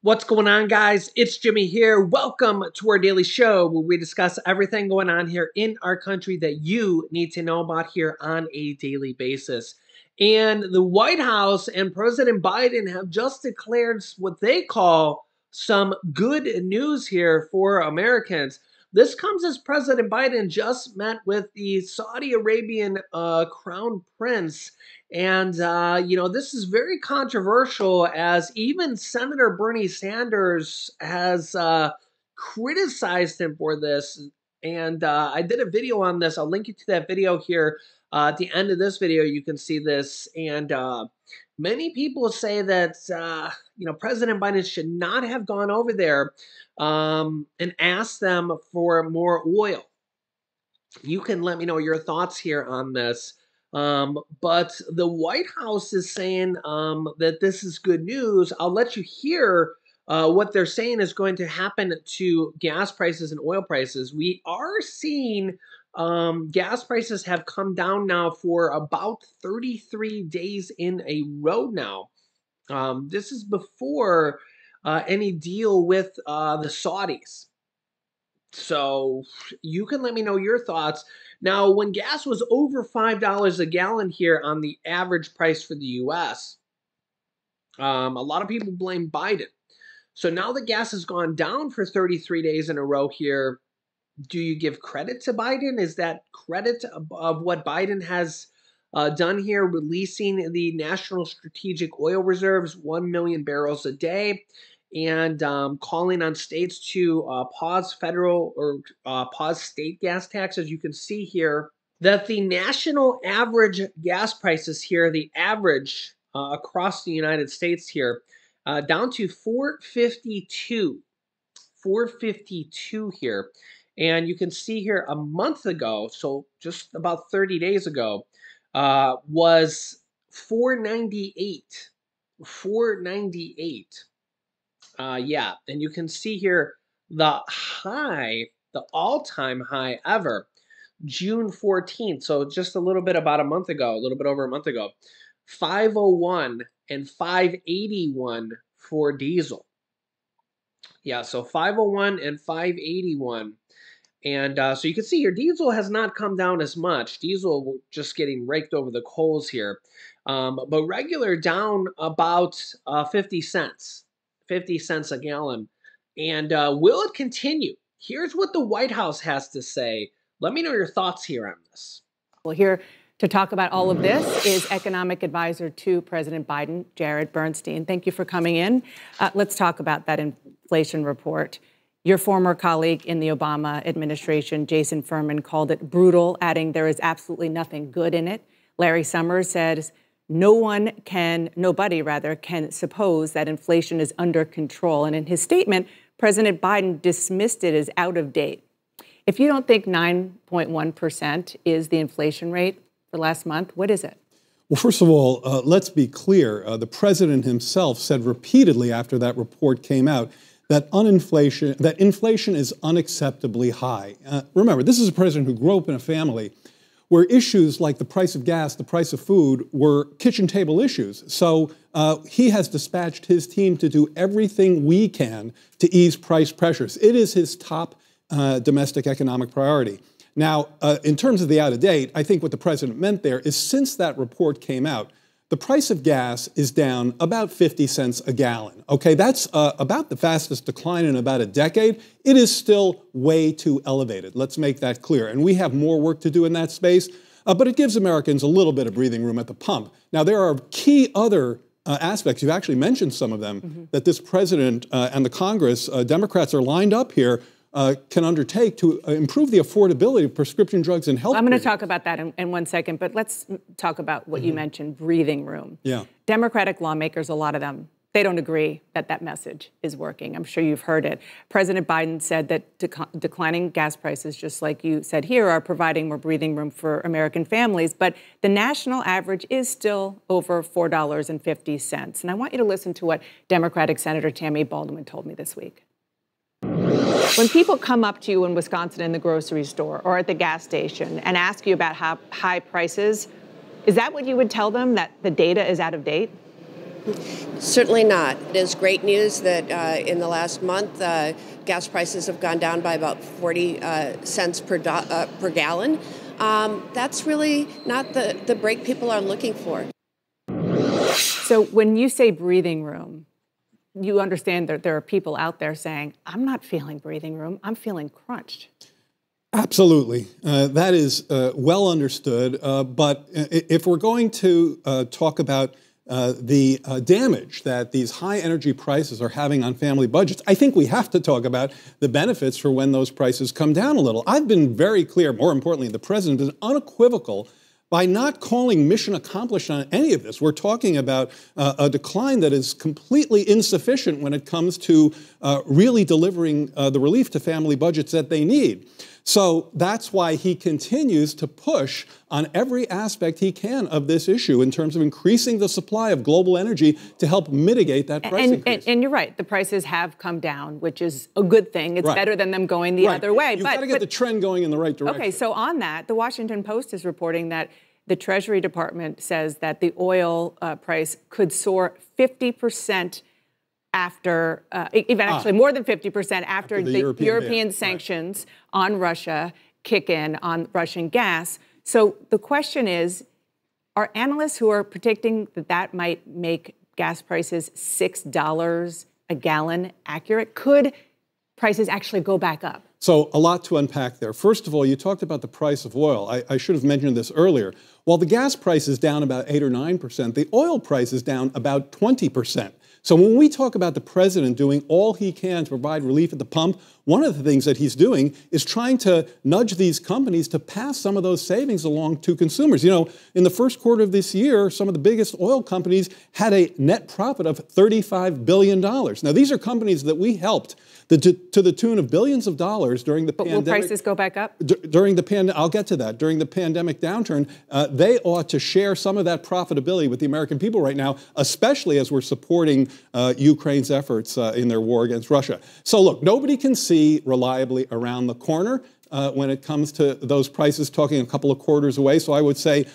What's going on, guys? It's Jimmy here. Welcome to our daily show where we discuss everything going on here in our country that you need to know about here on a daily basis. And the White House and President Biden have just declared what they call some good news here for Americans. This comes as President Biden just met with the Saudi Arabian crown prince. And, this is very controversial as even Senator Bernie Sanders has criticized him for this. And I did a video on this. I'll link you to that video here. At the end of this video, you can see this. And many people say that, President Biden should not have gone over there and asked them for more oil. You can let me know your thoughts here on this. But the White House is saying that this is good news. I'll let you hear what they're saying is going to happen to gas prices and oil prices. We are seeing gas prices have come down now for about 33 days in a row now. This is before any deal with the Saudis. So you can let me know your thoughts. Now, when gas was over $5 a gallon here on the average price for the U.S., a lot of people blame Biden. So now that gas has gone down for 33 days in a row here, do you give credit to Biden? Is that credit of what Biden has done here, releasing the National Strategic Oil Reserves, 1 million barrels a day? And calling on states to pause federal or pause state gas taxes. You can see here that the national average gas prices here, the average across the United States here, down to $4.52 here. And you can see here a month ago, so just about 30 days ago, was $4.98. $4.98. And you can see here the high, the all-time high ever, June 14th. So just a little bit about a month ago, a little bit over a month ago, 501 and 581 for diesel. Yeah, so 501 and 581. And so you can see here, diesel has not come down as much. Diesel just getting raked over the coals here. But regular down about 50 cents. 50 cents a gallon. And will it continue? Here's what the White House has to say. Let me know your thoughts here on this. Well, here to talk about all of this is economic advisor to President Biden, Jared Bernstein. Thank you for coming in. Let's talk about that inflation report. Your former colleague in the Obama administration, Jason Furman, called it brutal, adding there is absolutely nothing good in it. Larry Summers says nobody can suppose that inflation is under control. And in his statement, President Biden dismissed it as out of date. If you don't think 9.1% is the inflation rate for last month, what is it? Well, first of all, let's be clear. The president himself said repeatedly after that report came out that inflation is unacceptably high. Remember, this is a president who grew up in a family where issues like the price of gas, the price of food were kitchen table issues. So he has dispatched his team to do everything we can to ease price pressures. It is his top domestic economic priority. Now, in terms of the out of date, I think what the president meant there is since that report came out, the price of gas is down about 50 cents a gallon. Okay, that's about the fastest decline in about a decade. It is still way too elevated. Let's make that clear. And we have more work to do in that space, but it gives Americans a little bit of breathing room at the pump. Now, there are key other aspects, you've actually mentioned some of them, that this president and the Congress, Democrats are lined up here, can undertake to improve the affordability of prescription drugs and health. I'm going to talk about that in 1 second, but let's talk about what you mentioned, breathing room. Yeah. Democratic lawmakers, a lot of them, they don't agree that that message is working. I'm sure you've heard it. President Biden said that declining gas prices, just like you said here, are providing more breathing room for American families. But the national average is still over $4.50. And I want you to listen to what Democratic Senator Tammy Baldwin told me this week. When people come up to you in Wisconsin in the grocery store or at the gas station and ask you about high prices, is that what you would tell them, that the data is out of date? Certainly not. It is great news that in the last month, gas prices have gone down by about 40 cents per gallon. That's really not the break people are looking for. So when you say breathing room, you understand that there are people out there saying, I'm not feeling breathing room, I'm feeling crunched. Absolutely. That is well understood. But if we're going to talk about the damage that these high energy prices are having on family budgets, I think we have to talk about the benefits for when those prices come down a little. I've been very clear, more importantly, the president is unequivocal by not calling mission accomplished on any of this. We're talking about a decline that is completely insufficient when it comes to really delivering the relief to family budgets that they need. So that's why he continues to push on every aspect he can of this issue in terms of increasing the supply of global energy to help mitigate that price increase. And you're right, the prices have come down, which is a good thing. It's better than them going the other way. You've got to get the trend going in the right direction. Okay, so on that, the Washington Post is reporting that the Treasury Department says that the oil price could soar 50% after, even actually more than 50% after the European sanctions on Russia kick in on Russian gas. So the question is, are analysts who are predicting that that might make gas prices $6 a gallon accurate? Could prices actually go back up? So a lot to unpack there. First of all, you talked about the price of oil. I should have mentioned this earlier. While the gas price is down about 8 or 9%, the oil price is down about 20%. So when we talk about the president doing all he can to provide relief at the pump, one of the things that he's doing is trying to nudge these companies to pass some of those savings along to consumers. You know, in the first quarter of this year, some of the biggest oil companies had a net profit of $35 billion. Now, these are companies that we helped to the tune of billions of dollars during the pandemic. But will prices go back up? During the pandemic, I'll get to that. During the pandemic downturn, they ought to share some of that profitability with the American people right now, especially as we're supporting Ukraine's efforts in their war against Russia. So look, nobody can see reliably around the corner when it comes to those prices, talking a couple of quarters away. So I would say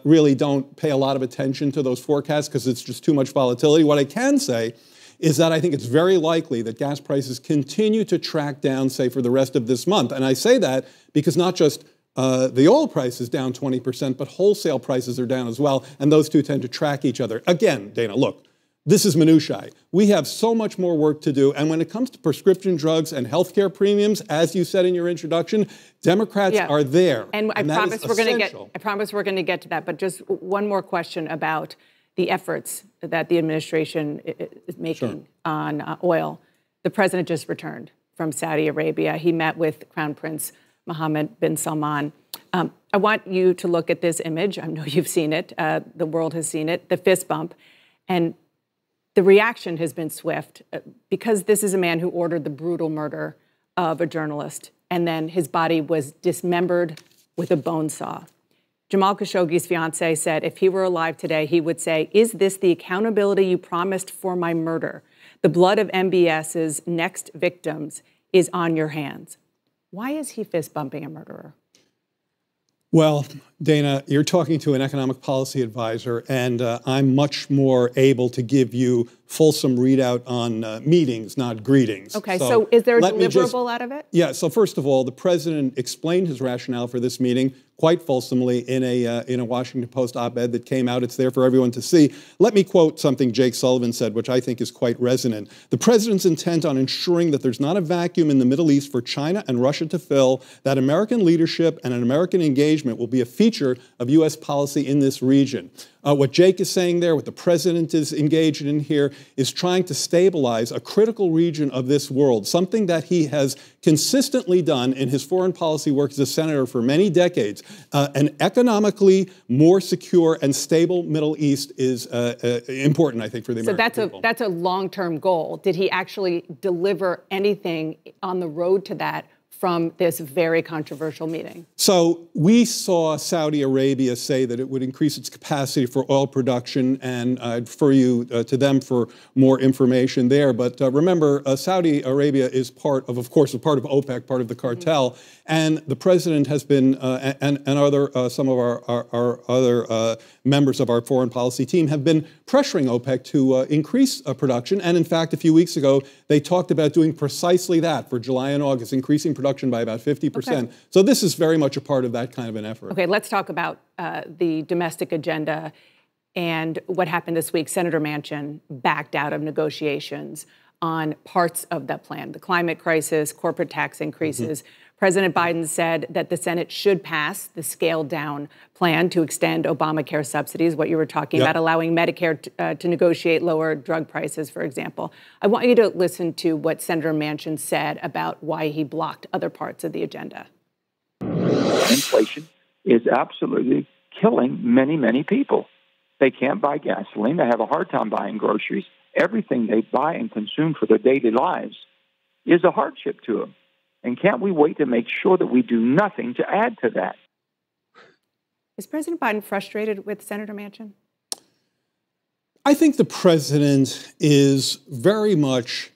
really don't pay a lot of attention to those forecasts because it's just too much volatility. What I can say is that I think it's very likely that gas prices continue to track down, say, for the rest of this month. And I say that because not just the oil price is down 20%, but wholesale prices are down as well, and those two tend to track each other. Again, Dana, look, this is minutiae. We have so much more work to do, and when it comes to prescription drugs and healthcare premiums, as you said in your introduction, Democrats are there. And I promise we're going to get to that, but just one more question about the efforts that the administration is making on oil. The president just returned from Saudi Arabia. He met with Crown Prince Mohammed bin Salman. I want you to look at this image. I know you've seen it. The world has seen it, the fist bump. And the reaction has been swift because this is a man who ordered the brutal murder of a journalist, and then his body was dismembered with a bone saw. Jamal Khashoggi's fiancé said if he were alive today, he would say, "Is this the accountability you promised for my murder? The blood of MBS's next victims is on your hands." Why is he fist bumping a murderer? Well, Dana, you're talking to an economic policy advisor, and I'm much more able to give you fulsome readout on meetings, not greetings. Okay, so is there a deliverable out of it? Yeah, so first of all, the president explained his rationale for this meeting quite fulsomely in a Washington Post op-ed that came out. It's there for everyone to see. Let me quote something Jake Sullivan said, which I think is quite resonant. The president's intent on ensuring that there's not a vacuum in the Middle East for China and Russia to fill, that American leadership and an American engagement will be a feature of U.S. policy in this region. What Jake is saying there, what the president is engaged in here, is trying to stabilize a critical region of this world, something that he has consistently done in his foreign policy work as a senator for many decades. An economically more secure and stable Middle East is important, I think, for the American people. So that's a long-term goal. Did he actually deliver anything on the road to that from this very controversial meeting? So we saw Saudi Arabia say that it would increase its capacity for oil production, and I'd refer you to them for more information there. But remember, Saudi Arabia is of course, a part of OPEC, part of the cartel, and the president has been, and some of our other members of our foreign policy team have been pressuring OPEC to increase production. And in fact, a few weeks ago, they talked about doing precisely that for July and August, increasing production by about 50%. Okay. So this is very much a part of that kind of an effort. Okay, let's talk about the domestic agenda and what happened this week. Senator Manchin backed out of negotiations on parts of that plan, the climate crisis, corporate tax increases. President Biden said that the Senate should pass the scaled-down plan to extend Obamacare subsidies, what you were talking about, allowing Medicare to negotiate lower drug prices, for example. I want you to listen to what Senator Manchin said about why he blocked other parts of the agenda. Inflation is absolutely killing many, many people. They can't buy gasoline. They have a hard time buying groceries. Everything they buy and consume for their daily lives is a hardship to them. And can't we wait to make sure that we do nothing to add to that? Is President Biden frustrated with Senator Manchin? I think the president is very much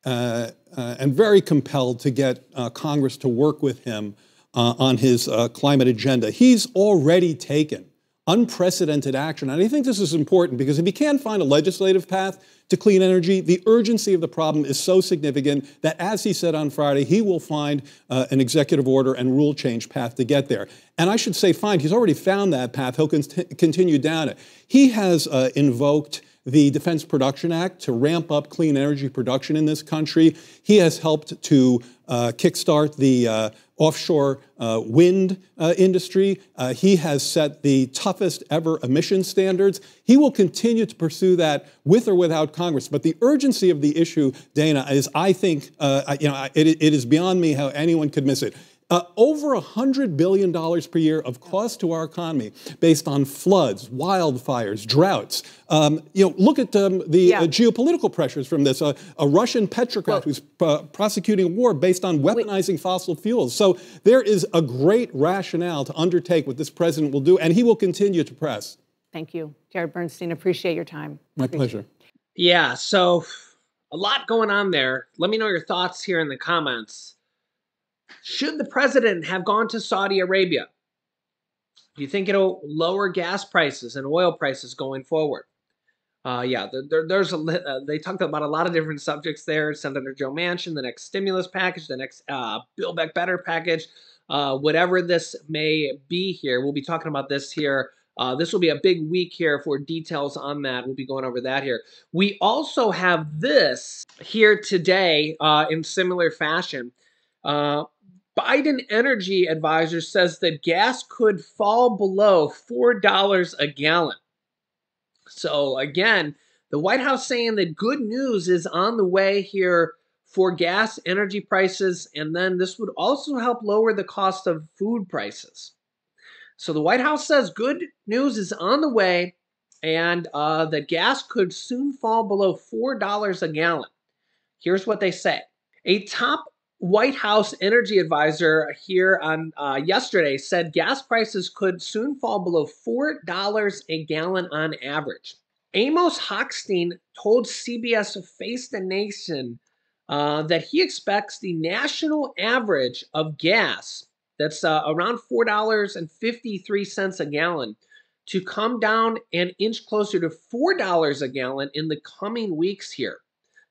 and very compelled to get Congress to work with him on his climate agenda. He's already taken unprecedented action. And I think this is important because if he can't find a legislative path to clean energy, the urgency of the problem is so significant that, as he said on Friday, he will find an executive order and rule change path to get there. And I should say, fine, he's already found that path. He'll continue down it. He has invoked the Defense Production Act to ramp up clean energy production in this country. He has helped to kickstart the offshore wind industry. He has set the toughest ever emission standards. He will continue to pursue that with or without Congress. But the urgency of the issue, Dana, is, I think, it is beyond me how anyone could miss it. Over $100 billion per year of cost to our economy based on floods, wildfires, droughts. Look at the geopolitical pressures from this. A Russian petrocrat who's prosecuting a war based on weaponizing fossil fuels. So there is a great rationale to undertake what this president will do, and he will continue to press. Thank you. Jared Bernstein, appreciate your time. My pleasure. Yeah, so a lot going on there. Let me know your thoughts here in the comments. Should the president have gone to Saudi Arabia? Do you think it'll lower gas prices and oil prices going forward? They talked about a lot of different subjects there. Senator Joe Manchin, the next stimulus package, the next Build Back Better package, whatever this may be here. We'll be talking about this here. This will be a big week here for details on that. We'll be going over that here. We also have this here today in similar fashion. Biden Energy Advisor says that gas could fall below $4 a gallon. So again, the White House saying that good news is on the way here for gas, energy prices, and then this would also help lower the cost of food prices. So the White House says good news is on the way and that gas could soon fall below $4 a gallon. Here's what they say. A top White House energy advisor here on yesterday said gas prices could soon fall below $4 a gallon on average. Amos Hochstein told CBS Face the Nation that he expects the national average of gas, that's around $4.53 a gallon, to come down and inch closer to $4 a gallon in the coming weeks here.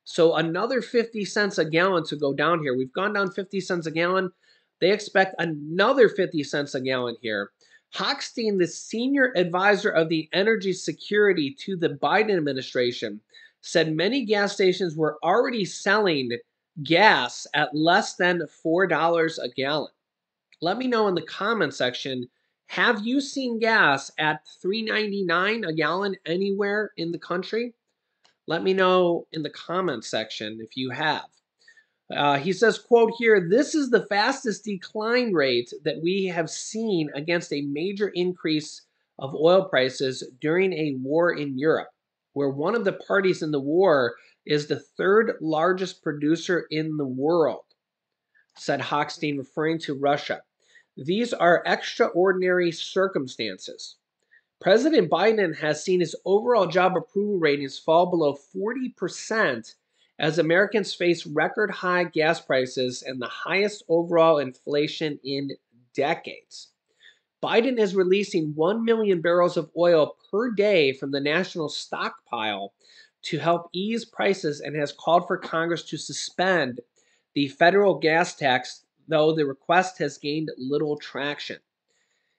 So another 50 cents a gallon to go down here. We've gone down 50 cents a gallon. They expect another 50 cents a gallon here. Hochstein, the senior advisor of the energy security to the Biden administration, said many gas stations were already selling gas at less than $4 a gallon. Let me know in the comment section, have you seen gas at $3.99 a gallon anywhere in the country? Let me know in the comment section if you have. He says, quote here, this is the fastest decline rate that we have seen against a major increase of oil prices during a war in Europe, where one of the parties in the war is the third largest producer in the world. said Hochstein, referring to Russia. These are extraordinary circumstances. President Biden has seen his overall job approval ratings fall below 40% as Americans face record high gas prices and the highest overall inflation in decades. Biden is releasing 1 million barrels of oil per day from the national stockpile to help ease prices and has called for Congress to suspend the federal gas tax, though the request has gained little traction.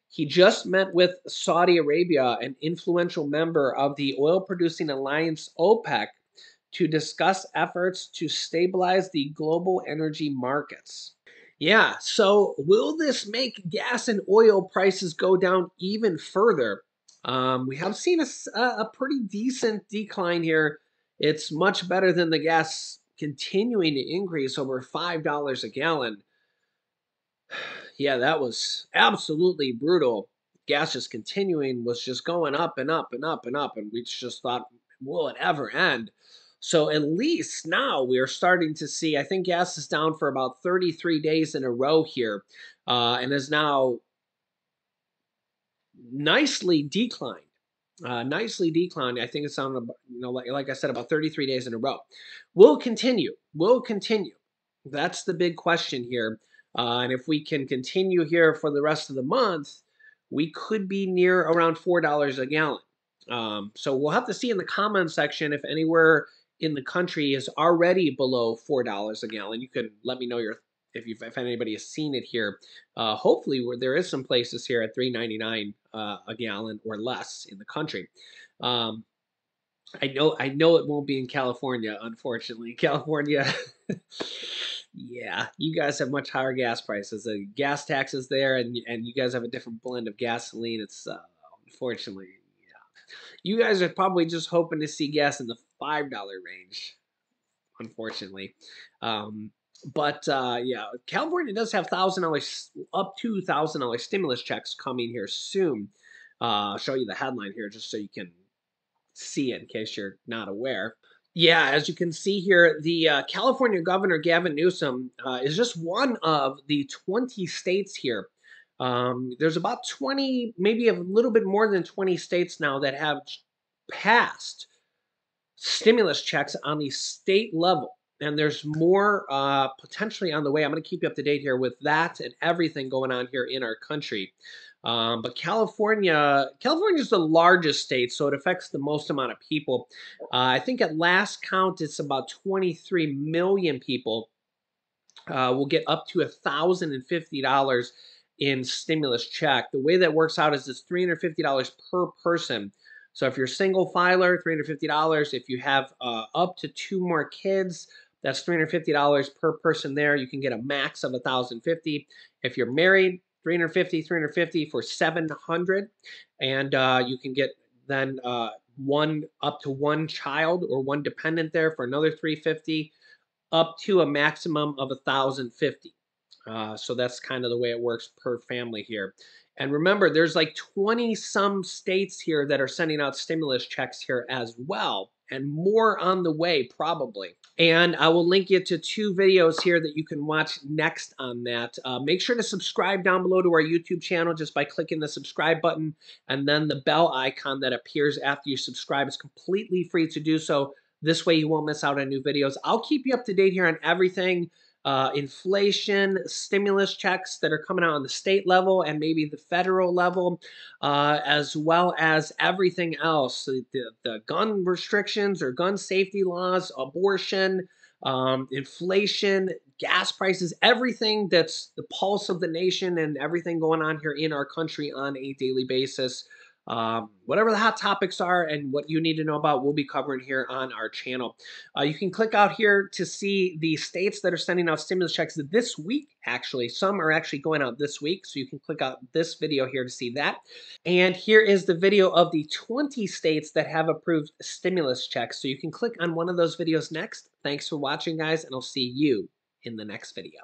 He just met with Saudi Arabia, an influential member of the oil-producing alliance OPEC, to discuss efforts to stabilize the global energy markets. Yeah, so will this make gas and oil prices go down even further? We have seen a pretty decent decline here. It's much better than the gas continuing to increase over $5 a gallon. Yeah, that was absolutely brutal. Gas just continuing was just going up and up and up and up, and we just thought, will it ever end? So at least now we are starting to see, I think gas is down for about 33 days in a row here, and is now nicely declined. Nicely declined. I think it's on, like I said, about 33 days in a row. Will continue. Will continue. That's the big question here. And if we can continue here for the rest of the month, we could be near around $4 a gallon. So we'll have to see in the comment section if anywhere in the country is already below $4 a gallon. You can let me know if anybody has seen it here. Hopefully there is some places here at $3.99 a gallon or less in the country. I know it won't be in California, unfortunately. California, yeah, you guys have much higher gas prices. The gas taxes there, and you guys have a different blend of gasoline. It's unfortunately, yeah. You guys are probably just hoping to see gas in the $5 range, unfortunately. But yeah, California does have $1,000 up to $1,000 stimulus checks coming here soon. I'll show you the headline here just so you can see it in case you're not aware. Yeah, as you can see here, the California Governor Gavin Newsom is just one of the 20 states here. There's about 20, maybe a little bit more than 20 states now that have passed stimulus checks on the state level. And there's more potentially on the way. I'm going to keep you up to date here with that and everything going on here in our country. But California is the largest state, so it affects the most amount of people. I think at last count, it's about 23 million people will get up to $1,050 in stimulus check. The way that works out is it's $350 per person. So if you're single filer, $350. If you have up to 2 more kids, that's $350 per person there. You can get a max of $1,050. If you're married, $350 for $700, and you can get then up to 1 child or 1 dependent there for another $350, up to a maximum of $1,050. So that's kind of the way it works per family here. And remember, there's like 20-some states here that are sending out stimulus checks here as well, and more on the way probably. And I will link you to 2 videos here that you can watch next on that. Make sure to subscribe down below to our YouTube channel just by clicking the subscribe button, and then the bell icon that appears after you subscribe is completely free to do so. This way you won't miss out on new videos. I'll keep you up to date here on everything. Inflation, stimulus checks that are coming out on the state level and maybe the federal level, as well as everything else, the gun restrictions or gun safety laws, abortion, inflation, gas prices, everything that's the pulse of the nation and everything going on here in our country on a daily basis. Whatever the hot topics are and what you need to know about, we'll be covering here on our channel. You can click out here to see the states that are sending out stimulus checks this week, actually. Some are actually going out this week, so you can click out this video here to see that. And here is the video of the 20 states that have approved stimulus checks, so you can click on one of those videos next. Thanks for watching, guys, and I'll see you in the next video.